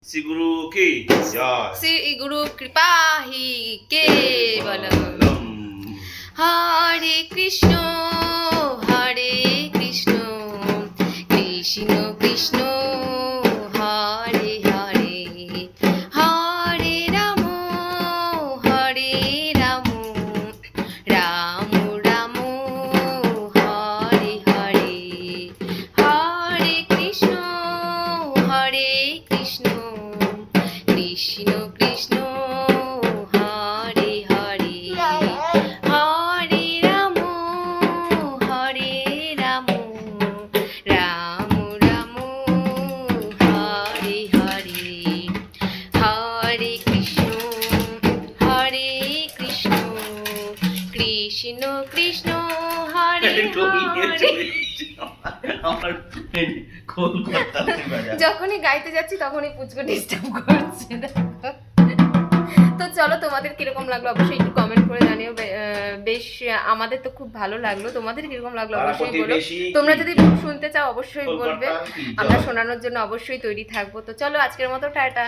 श्री गुरु की जय। श्री गुरु कृपा ही केवलम। हरे कृष्ण कृष्ण कृष्ण हरे हरे, हरे राम राम राम हरे हरे, हरे कृष्ण कृष्ण कृष्ण हरे हरे, हरे राम राम राम हरे हरे, हरे कृष्ण कृष्ण कृष्ण हरे हरे। যখনই গাইতে যাচ্ছি তখনই পুচকু ডিস্টার্ব করছে। তো চলো, তোমাদের কিরকম লাগলো অবশ্যই একটু কমেন্ট করে জানিও। বেশ আমাদের তো খুব ভালো লাগলো, তোমাদের কিরকম লাগলো অবশ্যই বলো। তোমরা যদি শুনতে চাও অবশ্যই বলবে, আমরা শোনানোর জন্য অবশ্যই তৈরি থাকবো। তো চলো আজকের মতো টাটা।